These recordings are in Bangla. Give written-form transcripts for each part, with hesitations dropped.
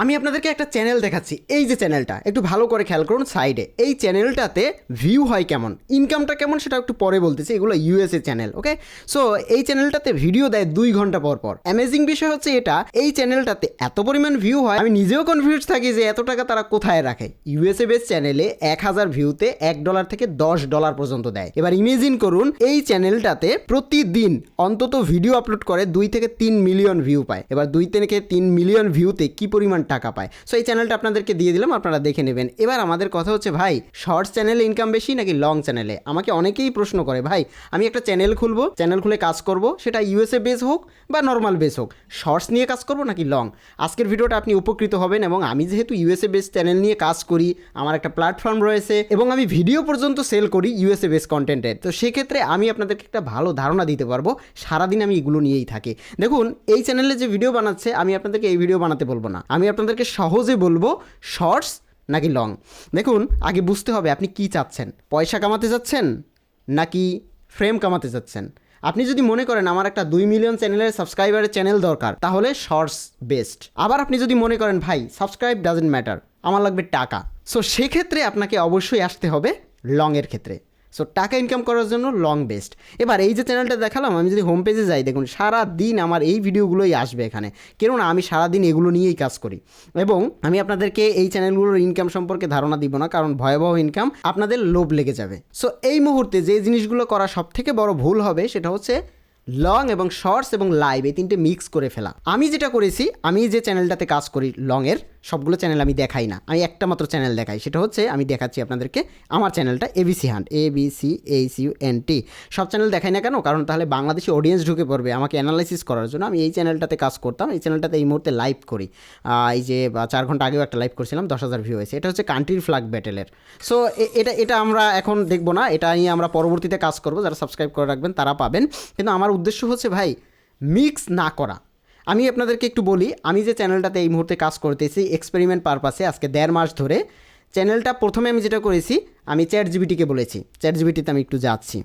আমি আপনাদেরকে একটা চ্যানেল দেখাচ্ছি, এই যে চ্যানেলটা একটু ভালো করে খেয়াল করুন সাইডে, এই চ্যানেলটাতে ভিউ হয় কেমন, ইনকামটা কেমন সেটা একটু পরে বলতেছি, এগুলো ইউএসএ চ্যানেল। ওকে, সো এই চ্যানেলটাতে ভিডিও দেয় 2 ঘন্টা পর পর। অ্যামেজিং বিষয় হচ্ছে এটা, এই চ্যানেলটাতে এত পরিমাণ ভিউ হয় আমি নিজেও কনফিউজ থাকি যে এত টাকা তারা কোথায় রাখে। ইউএসএ বেস চ্যানেলে 1000 ভিউতে $1 থেকে $10 পর্যন্ত দেয়। এবার ইমেজিন করুন এই চ্যানেলটাতে প্রতিদিন অন্তত ভিডিও আপলোড করে 2 থেকে 3 মিলিয়ন ভিউ পায়। এবার 2 থেকে 3 মিলিয়ন ভিউতে কি পরিমাণ টাকা পায়। সো এই চ্যানেলটা আপনাদেরকে দিয়ে দিলাম, আপনারা দেখে নেবেন। এবার আমাদের কথা হচ্ছে ভাই, শর্টস চ্যানেলে ইনকাম বেশি নাকি লং চ্যানেলে? আমাকে অনেকেই প্রশ্ন করে, ভাই আমি একটা চ্যানেল খুলবো, চ্যানেল খুলে কাজ করব, সেটা ইউএসএ বেস হোক বা নর্মাল বেস হোক, শর্টস নিয়ে কাজ করব নাকি লং? আজকের ভিডিওটা আপনি উপকৃত হবেন। এবং আমি যেহেতু ইউএসএ বেস চ্যানেল নিয়ে কাজ করি, আমার একটা প্ল্যাটফর্ম রয়েছে এবং আমি ভিডিও পর্যন্ত সেল করি ইউএসএ বেস কন্টেন্টের, তো সেক্ষেত্রে আমি আপনাদেরকে একটা ভালো ধারণা দিতে পারবো। সারাদিন আমি এগুলো নিয়েই থাকি। দেখুন এই চ্যানেলে যে ভিডিও বানাচ্ছে, আমি আপনাদেরকে এই ভিডিও বানাতে বলবো না, আমি আপনাদেরকে সহজে বলবো শর্টস নাকি লং। দেখুন আগে বুঝতে হবে আপনি কি চাচ্ছেন, পয়সা কামাতে চাচ্ছেন নাকি ফ্রেম কামাতে চাচ্ছেন। আপনি যদি মনে করেন আমার একটা 2 মিলিয়ন চ্যানেলের সাবস্ক্রাইবারের চ্যানেল দরকার, তাহলে শর্টস বেস্ট। আবার আপনি যদি মনে করেন ভাই সাবস্ক্রাইব ডাজেন্ট ম্যাটার, আমার লাগবে টাকা, সো সেক্ষেত্রে আপনাকে অবশ্যই আসতে হবে লংয়ের ক্ষেত্রে। সো টাকা ইনকাম করার জন্য লং বেস্ট। এবার এই যে চ্যানেলটা দেখালাম, আমি যদি হোম পেজে যাই, দেখুন সারা দিন আমার এই ভিডিওগুলোই আসবে এখানে, কেননা আমি সারাদিন এগুলো নিয়েই কাজ করি। এবং আমি আপনাদেরকে এই চ্যানেলগুলোর ইনকাম সম্পর্কে ধারণা দিব না, কারণ ভয়াবহ ইনকাম, আপনাদের লোভ লেগে যাবে। সো এই মুহূর্তে যে জিনিসগুলো করা সবথেকে বড় ভুল হবে সেটা হচ্ছে লং এবং শর্টস এবং লাইভ এই তিনটে মিক্স করে ফেলা। আমি যেটা করেছি, আমি যে চ্যানেলটাতে কাজ করি লংয়ের, সবগুলো চ্যানেল আমি দেখাই না, আমি একটা মাত্র চ্যানেল দেখাই, সেটা হচ্ছে আমি দেখাচ্ছি আপনাদেরকে আমার চ্যানেলটা ABC হান্ট, ABCHUNT। সব চ্যানেল দেখাই না কেন? কারণ তাহলে বাংলাদেশি অডিয়েন্স ঢুকে পড়বে আমাকে অ্যানালাইসিস করার জন্য। আমি এই চ্যানেলটাতে কাজ করতাম, এই চ্যানেলটাতে এই মুহূর্তে লাইভ করি, এই যে 4 ঘন্টা আগেও একটা লাইভ করছিলাম, 10,000 ভিউ হয়েছে। এটা হচ্ছে কান্ট্রির ফ্ল্যাগ ব্যাটেলের। সো এটা আমরা এখন দেখবো না, এটা নিয়ে আমরা পরবর্তীতে কাজ করবো, যারা সাবস্ক্রাইব করে রাখবেন তারা পাবেন। কিন্তু আমার উদ্দেশ্য হচ্ছে ভাই মিক্স না করা। আমি আপনাদেরকে একটু বলি, আমি যে চ্যানেলটাতে এই মুহূর্তে কাজ করতেছি এক্সপেরিমেন্ট পারপাসে আজকে 1.5 মাস ধরে, চ্যানেলটা প্রথমে আমি যেটা করেছি, আমি ChatGPT-কে বলেছি, ChatGPT-তে আমি একটু যাচ্ছি,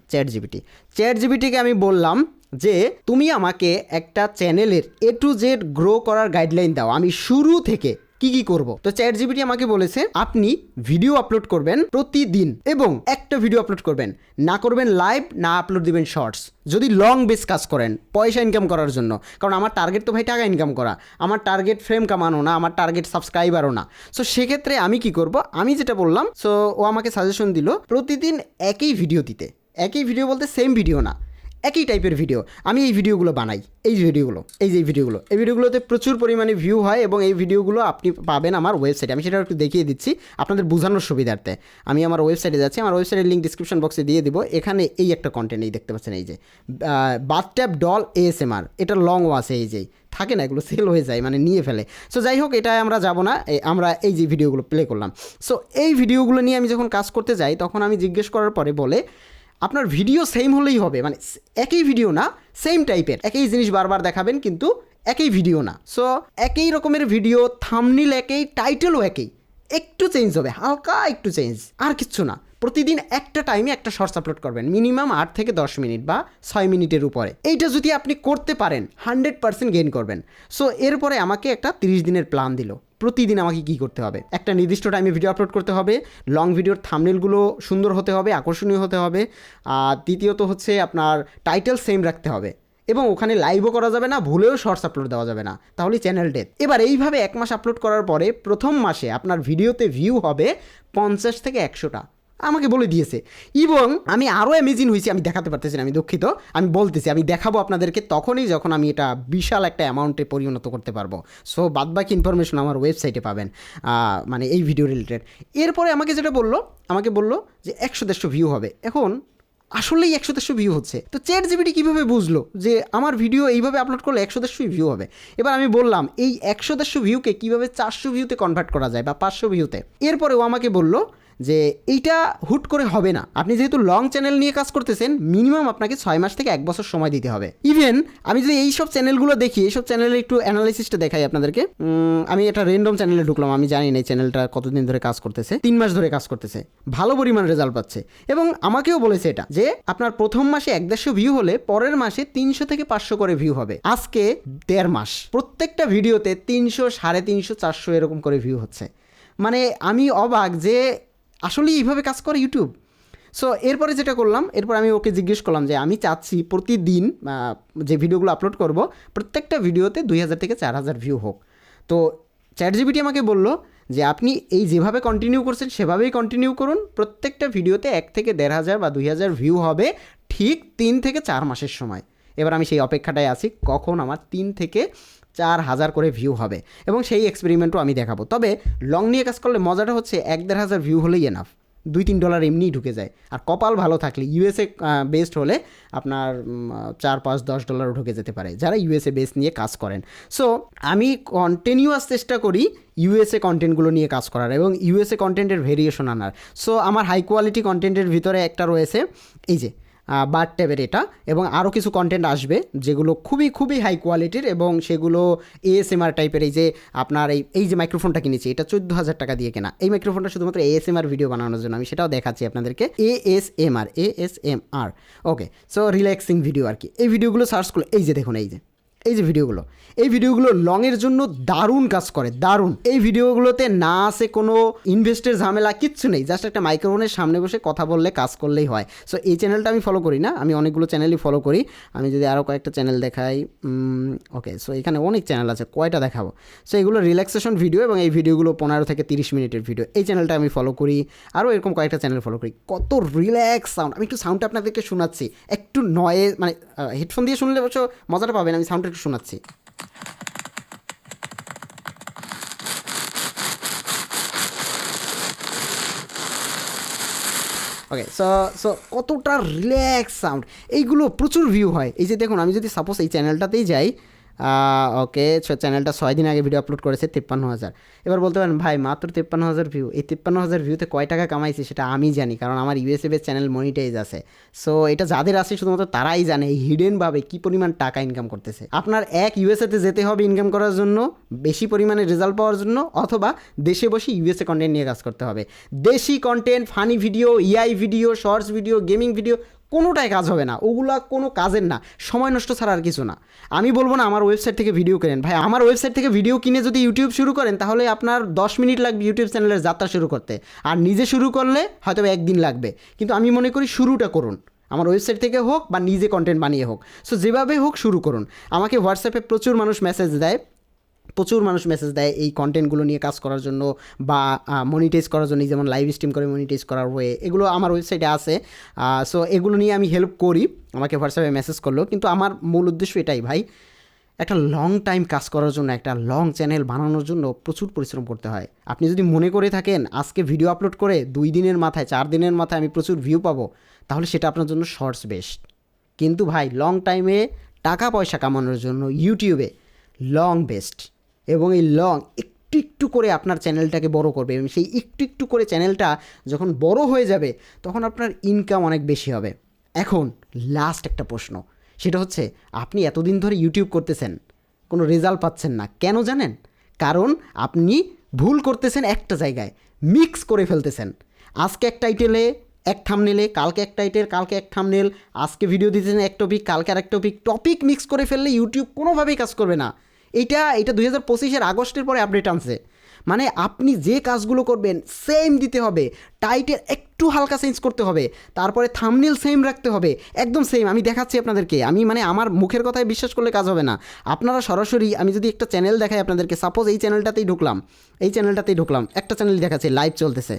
ChatGPT-কে আমি বললাম যে তুমি আমাকে একটা চ্যানেলের A to Z গ্রো করার গাইডলাইন দাও, আমি শুরু থেকে কি করব। তো ChatGPT আমাকে বলেছে আপনি ভিডিও আপলোড করবেন প্রতিদিন এবং একটা ভিডিও আপলোড করবেন, না করবেন লাইভ, না আপলোড দিবেন শর্টস। যদি লং বেস কাজ করেন পয়সা ইনকাম করার জন্য, কারণ আমার টার্গেট তো ভাই টাকা ইনকাম করা, আমার টার্গেট ফ্রেম কামানো না, আমার টার্গেট সাবস্ক্রাইবারও না। সো সেক্ষেত্রে আমি কি করব, আমি যেটা বললাম, সো ও আমাকে সাজেশন দিল প্রতিদিন একই ভিডিও দিতে। একই ভিডিও বলতে সেম ভিডিও না, একই টাইপের ভিডিও। আমি এই ভিডিওগুলো বানাই, এই ভিডিওগুলোতে প্রচুর পরিমাণে ভিউ হয় এবং এই ভিডিওগুলো আপনি পাবেন আমার ওয়েবসাইটে। আমি সেটা একটু দেখিয়ে দিচ্ছি আপনাদের বোঝানোর সুবিধার্থে। আমি আমার ওয়েবসাইটে যাচ্ছি, আমার ওয়েবসাইটের লিঙ্ক ডিসক্রিপশন বক্সে দিয়ে দিব। এখানে এই একটা কন্টেন্ট এই দেখতে পাচ্ছেন, এই যে বাথট্যাব ডল ASMR, এটা লং আছে, এই যে থাকে না, এগুলো সেল হয়ে যায়, মানে নিয়ে ফেলে। সো যাই হোক, এটা আমরা যাব না, আমরা এই যে ভিডিওগুলো প্লে করলাম। সো এই ভিডিওগুলো নিয়ে আমি যখন কাজ করতে যাই, তখন আমি জিজ্ঞেস করার পরে বলে আপনার ভিডিও সেম হলেই হবে, মানে একই ভিডিও না, সেম টাইপের একই জিনিস বারবার দেখাবেন, কিন্তু একই ভিডিও না। সো একই রকমের ভিডিও, থাম্বনেল একই, টাইটেলও একই, একটু চেঞ্জ হবে, হালকা একটু চেঞ্জ, আর কিচ্ছু না। প্রতিদিন একটা টাইমে একটা শর্টস আপলোড করবেন, মিনিমাম 8 থেকে 10 মিনিট বা 6 মিনিটের উপরে। এইটা যদি আপনি করতে পারেন 100% গেইন করবেন। সো এরপরে আমাকে একটা 30 দিনের প্ল্যান দিল। প্রতিদিন আমাকে কী করতে হবে, একটা নির্দিষ্ট টাইমে ভিডিও আপলোড করতে হবে, লং ভিডিওর থাম্বনেলগুলো সুন্দর হতে হবে, আকর্ষণীয় হতে হবে, দ্বিতীয়ত হচ্ছে আপনার টাইটেল সেম রাখতে হবে, এবং ওখানে লাইভও করা যাবে না, ভুলেও শর্টস আপলোড দেওয়া যাবে না, তাহলে চ্যানেল ডেথ। এবার এইভাবে 1 মাস আপলোড করার পরে প্রথম মাসে আপনার ভিডিওতে ভিউ হবে 50 থেকে 100টা, আমাকে বলে দিয়েছে। এবং আমি আরও অ্যামেজিং হয়েছি, আমি দেখাতে পারতেছি না, আমি দুঃখিত, আমি বলতেছি, আমি দেখাবো আপনাদেরকে তখনই যখন আমি এটা বিশাল একটা অ্যামাউন্টে পরিণত করতে পারবো। সো বাদবাকি ইনফরমেশন আমার ওয়েবসাইটে পাবেন, মানে এই ভিডিও রিলেটেড। এরপরে আমাকে যেটা আমাকে বললো যে 100-150 ভিউ হবে। এখন আসলেই 100-150 ভিউ হচ্ছে, তো ChatGPT কীভাবে বুঝলো যে আমার ভিডিও এইভাবে আপলোড করলে 100-150 ভিউ হবে? এবার আমি বললাম এই 100-150 ভিউকে কীভাবে 400 ভিউতে কনভার্ট করা যায় বা 500 ভিউতে। এরপরে ও আমাকে বললো যে এইটা হুট করে হবে না। আপনি যেহেতু লং চ্যানেল নিয়ে কাজ করতেছেন, মিনিমাম আপনাকে 6 মাস থেকে 1 বছর সময় দিতে হবে। ইভেন আমি যদি এই সব চ্যানেলগুলো দেখি, এইসব চ্যানেলের একটু অ্যানালাইসিসটা দেখাই আপনাদেরকে। আমি একটা র্যান্ডম চ্যানেলে ঢুকলাম, আমি জানি না এই চ্যানেলটা কতদিন ধরে কাজ করতেছে, 3 মাস ধরে কাজ করতেছে, ভালো পরিমাণ রেজাল্ট পাচ্ছে। এবং আমাকেও বলেছে এটা যে আপনার প্রথম মাসে 150 ভিউ হলে পরের মাসে 300 থেকে 500 করে ভিউ হবে। আজকে 1.5 মাস প্রত্যেকটা ভিডিওতে 300, 350, 400 এরকম করে ভিউ হচ্ছে। মানে আমি অবাক যে আসলে এইভাবে কাজ করে ইউটিউব। সো এরপরে যেটা করলাম, এরপর আমি ওকে জিজ্ঞেস করলাম যে আমি চাচ্ছি প্রতিদিন যে ভিডিওগুলো আপলোড করব প্রত্যেকটা ভিডিওতে 2000 থেকে 4000 ভিউ হোক। তো চ্যাটজিপিটি আমাকে বলল যে আপনি এই যেভাবে কন্টিনিউ করছেন সেভাবেই কন্টিনিউ করুন, প্রত্যেকটা ভিডিওতে 1 থেকে 1500 বা 2000 ভিউ হবে ঠিক 3 থেকে 4 মাসের সময়। এবার আমি সেই অপেক্ষাটায় আছি কখন আমার 3 থেকে 4000 করে ভিউ হবে, এবং সেই এক্সপেরিমেন্টও আমি দেখাবো। তবে লং নিয়ে কাজ করলে মজাটা হচ্ছে 1-1500 ভিউ হলেই এনাফ, $2-3 এমনিই ঢুকে যায়। আর কপাল ভালো থাকলে ইউএসএ বেসড হলে আপনার $4-5-10 ঢুকে যেতে পারে যারা ইউএসএ বেস নিয়ে কাজ করেন। সো আমি কন্টিনিউয়াস চেষ্টা করি ইউএসএ কন্টেন্টগুলো নিয়ে কাজ করার এবং ইউএসএ কন্টেন্টের ভেরিয়েশন আনার। সো আমার হাই কোয়ালিটি কন্টেন্টের ভিতরে একটা রয়েছে এই যে বার্ড ট্যাবের এটা, এবং আরও কিছু কন্টেন্ট আসবে যেগুলো খুবই খুবই হাই কোয়ালিটির, এবং সেগুলো এএসএমআর টাইপের। এই যে আপনার এই যে মাইক্রোফোনটা কিনেছি, এটা 14,000 টাকা দিয়ে কেনা। এই মাইক্রোফোনটা শুধুমাত্র এএসএমআর ভিডিও বানানোর জন্য, আমি সেটাও দেখাচ্ছি আপনাদেরকে। এএসএমআর ওকে। সো রিল্যাক্সিং ভিডিও আর কি। এই ভিডিওগুলো সার্চ করলে এই যে দেখুন, এই যে ভিডিওগুলো লংয়ের জন্য দারুণ কাজ করে, দারুণ। এই ভিডিওগুলোতে না আছে কোনো ইনভেস্টের ঝামেলা, কিচ্ছু নেই, জাস্ট একটা মাইক্রোফোনের সামনে বসে কথা বললে কাজ করলেই হয়। সো এই চ্যানেলটা আমি ফলো করি না, আমি অনেকগুলো চ্যানেলই ফলো করি। আমি যদি আরও কয়েকটা চ্যানেল দেখাই, ওকে। সো এখানে অনেক চ্যানেল আছে, কয়টা দেখাবো। সো এগুলো রিল্যাক্সেশন ভিডিও, এবং এই ভিডিওগুলো 15 থেকে 30 মিনিটের ভিডিও। এই চ্যানেলটা আমি ফলো করি, আরও এরকম কয়েকটা চ্যানেল ফলো করি। কত রিল্যাক্স সাউন্ড, আমি একটু সাউন্ডটা আপনাদেরকে শোনাচ্ছি, একটু নয়েজ, মানে হেডফোন দিয়ে শুনলে অবশ্য মজাটা পাবেন, আমি সাউন্ডটা একটু শোনাচ্ছি। ওকে। সো কতটা রিল্যাক্স সাউন্ড, এইগুলো প্রচুর ভিউ হয়। এই যে দেখুন, আমি যদি সাপোজ এই চ্যানেলটাতেই যাই, ওকে, চ্যানেলটা 6 দিন আগে ভিডিও আপলোড করেছে 53,000। এবার বলতে পারেন ভাই মাত্র 53,000 ভিউ, এই 53,000 ভিউতে কয় টাকা কামাইছে সেটা আমি জানি, কারণ আমার ইউএসএ বেস চ্যানেল মনিটাইজ আছে। সো এটা যাদের আছে শুধুমাত্র তারাই জানে এই হিডেনভাবে কী পরিমাণ টাকা ইনকাম করতেছে। আপনার ইউএসএতে যেতে হবে ইনকাম করার জন্য, বেশি পরিমাণে রেজাল্ট পাওয়ার জন্য, অথবা দেশে বসে ইউএসএ কন্টেন্ট নিয়ে কাজ করতে হবে। দেশি content, funny video, AI video, shorts video, gaming video, কোনোটাই কাজ হবে না, ওগুলা কোনো কাজের না, সময় নষ্ট ছাড়া আর কিছু না। আমি বলবো না আমার ওয়েবসাইট থেকে ভিডিও কেনেন, ভাই আমার ওয়েবসাইট থেকে ভিডিও কিনে যদি ইউটিউব শুরু করেন তাহলে আপনার 10 মিনিট লাগবে ইউটিউব চ্যানেলের যাত্রা শুরু করতে, আর নিজে শুরু করলে হয়তো 1 দিন লাগবে। কিন্তু আমি মনে করি শুরুটা করুন, আমার ওয়েবসাইট থেকে হোক বা নিজে কন্টেন্ট বানিয়ে হোক, সো যেভাবে হোক শুরু করুন। আমাকে হোয়াটসঅ্যাপে প্রচুর মানুষ মেসেজ দেয় এই কন্টেন্টগুলো নিয়ে কাজ করার জন্য বা মনিটাইজ করার জন্য, যেমন লাইভ স্ট্রিম করে মনিটাইজ করার ওয়ে, এগুলো আমার ওয়েবসাইটে আছে। সো এগুলো নিয়ে আমি হেল্প করি, আমাকে হোয়াটসঅ্যাপে মেসেজ করলো। কিন্তু আমার মূল উদ্দেশ্য এটাই ভাই, একটা লং টাইম কাজ করার জন্য, একটা লং চ্যানেল বানানোর জন্য প্রচুর পরিশ্রম করতে হয়। আপনি যদি মনে করে থাকেন আজকে ভিডিও আপলোড করে 2 দিনের মাথায় 4 দিনের মাথায় আমি প্রচুর ভিউ পাবো, তাহলে সেটা আপনার জন্য শর্টস বেস্ট। কিন্তু ভাই লং টাইমে টাকা পয়সা কামানোর জন্য ইউটিউবে লং বেস্ট। এবং এই লং একটু একটু করে আপনার চ্যানেলটাকে বড় করবে, এবং সেই একটু একটু করে চ্যানেলটা যখন বড় হয়ে যাবে তখন আপনার ইনকাম অনেক বেশি হবে। এখন লাস্ট একটা প্রশ্ন, সেটা হচ্ছে আপনি এতদিন ধরে ইউটিউব করতেছেন, কোনো রেজাল্ট পাচ্ছেন না, কেন জানেন? কারণ আপনি ভুল করতেছেন একটা জায়গায়, মিক্স করে ফেলতেছেন। আজকে এক টাইটেলে এক থাম্বনেলে, কালকে এক টাইটেল, কালকে এক থাম্বনেল, আজকে ভিডিও দিতেছেন এক টপিক, কালকে আর এক টপিক মিক্স করে ফেললে ইউটিউব কোনোভাবেই কাজ করবে না। এটা 2025-এর আগস্টের পরে আপডেট আনছে। মানে আপনি যে কাজগুলো করবেন সেম দিতে হবে, টাইটেল একটু হালকা চেঞ্জ করতে হবে, তারপরে থাম্বনেল সেম রাখতে হবে, একদম সেম। আমি দেখাচ্ছি আপনাদেরকে, আমি মানে আমার মুখের কথায় বিশ্বাস করলে কাজ হবে না। আপনারা সরাসরি, আমি যদি একটা চ্যানেল দেখাই আপনাদেরকে, সাপোজ এই চ্যানেলটাতেই ঢুকলাম, একটা চ্যানেল দেখাচ্ছে লাইভ চলতেছে,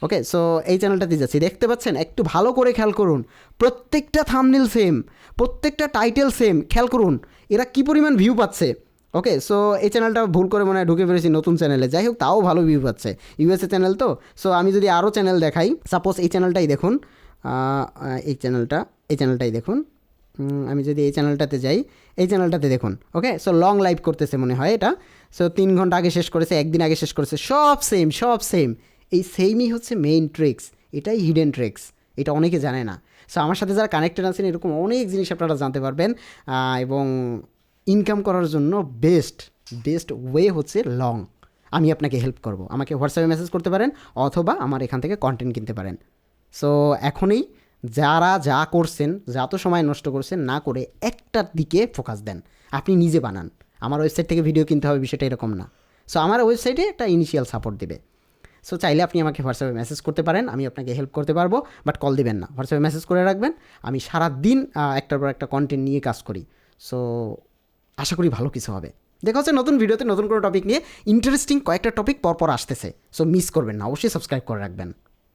ওকে। সো এই চ্যানেলটাতে যাচ্ছি, দেখতে পাচ্ছেন, একটু ভালো করে খেয়াল করুন, প্রত্যেকটা থাম্বনেল সেম, প্রত্যেকটা টাইটেল সেম, খেয়াল করুন এরা কী পরিমাণ ভিউ পাচ্ছে। ওকে। সো এই চ্যানেলটা ভুল করে মনে হয় ঢুকে ফেলেছি নতুন চ্যানেলে, যাই হোক তাও ভালো ভিউ পাচ্ছে, ইউএসএ চ্যানেল তো। সো আমি যদি আরও চ্যানেল দেখাই, সাপোজ এই চ্যানেলটাই দেখুন, এই চ্যানেলটাই দেখুন, আমি যদি এই চ্যানেলটাতে যাই, এই চ্যানেলটাতে দেখুন, ওকে। সো লং লাইভ করতেছে মনে হয় এটা। সো 3 ঘন্টা আগে শেষ করেছে, 1 দিন আগে শেষ করেছে, সব সেম। এই সেমই হচ্ছে মেইন ট্রিক্স, এটাই হিডেন ট্রিক্স, এটা অনেকে জানে না। সো আমার সাথে যারা কানেক্টেড আছেন এরকম অনেক জিনিস আপনারা জানতে পারবেন, এবং ইনকাম করার জন্য বেস্ট ওয়ে হচ্ছে লং। আমি আপনাকে হেল্প করব, আমাকে হোয়াটসঅ্যাপে মেসেজ করতে পারেন অথবা আমার এখান থেকে কন্টেন্ট কিনতে পারেন। সো এখনই যারা যা করছেন, যত সময় নষ্ট করছেন না করে একটার দিকে ফোকাস দেন, আপনি নিজে বানান। আমার ওয়েবসাইট থেকে ভিডিও কিনতে হবে বিষয়টা এরকম না। সো আমার ওয়েবসাইটে একটা ইনিশিয়াল সাপোর্ট দেবে। সো চাইলে আপনি আমাকে হোয়াটসঅ্যাপে মেসেজ করতে পারেন, আমি আপনাকে হেল্প করতে পারবো, বাট কল দিবেন না, হোয়াটসঅ্যাপে মেসেজ করে রাখবেন। আমি সারাদিন একটার পর একটা কন্টেন্ট নিয়ে কাজ করি। সো আশা করি ভালো কিছু হবে। দেখা হচ্ছে নতুন ভিডিওতে নতুন কোনো টপিক নিয়ে। ইন্টারেস্টিং কয়েকটা টপিক পরপর আসতেছে, সো মিস করবেন না, অবশ্যই সাবস্ক্রাইব করে রাখবেন।